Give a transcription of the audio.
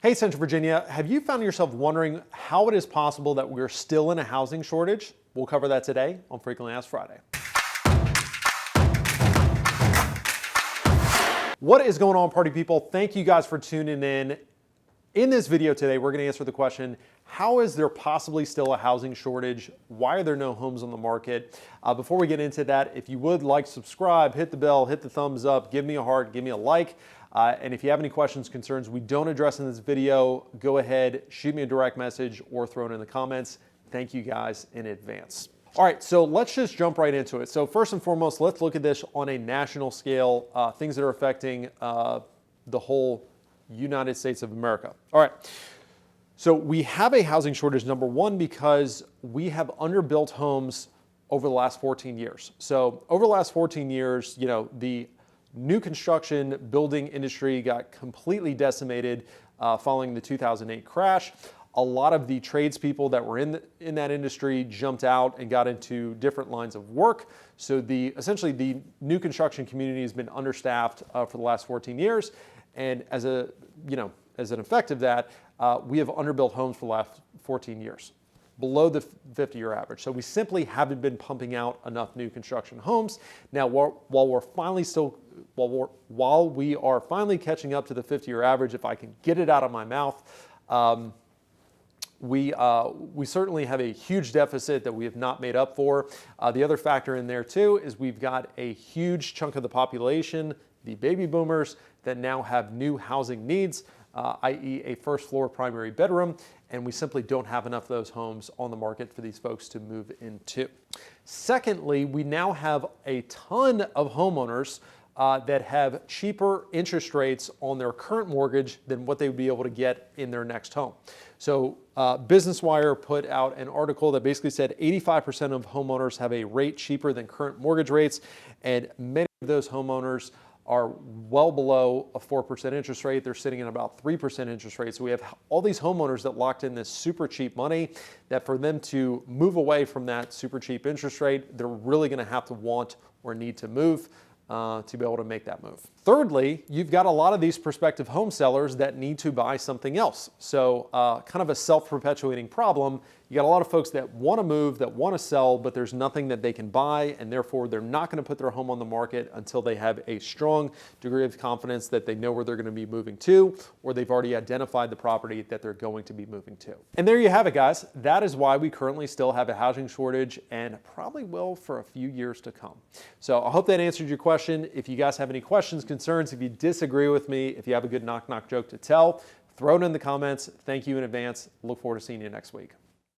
Hey, Central Virginia, have you found yourself wondering how it is possible that we're still in a housing shortage? We'll cover that today on Frequently Asked Friday. What is going on, party people? Thank you guys for tuning in. In this video today, we're going to answer the question, how is there possibly still a housing shortage? Why are there no homes on the market? Before we get into that, if you would like, subscribe, hit the bell, hit the thumbs up, give me a heart, give me a like. And if you have any questions, concerns we don't address in this video, go ahead, shoot me a direct message or throw it in the comments. Thank you guys in advance. All right, so let's just jump right into it. So first and foremost, let's look at this on a national scale, things that are affecting the whole United States of America. All right, so we have a housing shortage, number one, because we have underbuilt homes over the last 14 years. So over the last 14 years, the new construction building industry got completely decimated following the 2008 crash. A lot of the tradespeople that were in that industry jumped out and got into different lines of work. So essentially the new construction community has been understaffed for the last 14 years. And as an effect of that, we have underbuilt homes for the last 14 years, below the 50-year average. So we simply haven't been pumping out enough new construction homes. Now, while we are finally catching up to the 50-year average, if I can get it out of my mouth, we certainly have a huge deficit that we have not made up for. The other factor in there too is we've got a huge chunk of the population, the baby boomers, that now have new housing needs, i.e. a first floor primary bedroom, and we simply don't have enough of those homes on the market for these folks to move into. Secondly, we now have a ton of homeowners that have cheaper interest rates on their current mortgage than what they would be able to get in their next home. So Business Wire put out an article that basically said 85% of homeowners have a rate cheaper than current mortgage rates, and many of those homeowners are well below a 4% interest rate. They're sitting at about 3% interest rate. So we have all these homeowners that locked in this super cheap money that for them to move away from that super cheap interest rate, they're really going to have to want or need to move to be able to make that move. Thirdly, you've got a lot of these prospective home sellers that need to buy something else. So kind of a self-perpetuating problem. You got a lot of folks that want to move, that want to sell, but there's nothing that they can buy, and therefore they're not going to put their home on the market until they have a strong degree of confidence that they know where they're going to be moving to, or they've already identified the property that they're going to be moving to. And there you have it, guys. That is why we currently still have a housing shortage and probably will for a few years to come. So I hope that answered your question. If you guys have any questions, concerns, if you disagree with me, if you have a good knock-knock joke to tell, throw it in the comments. Thank you in advance. Look forward to seeing you next week.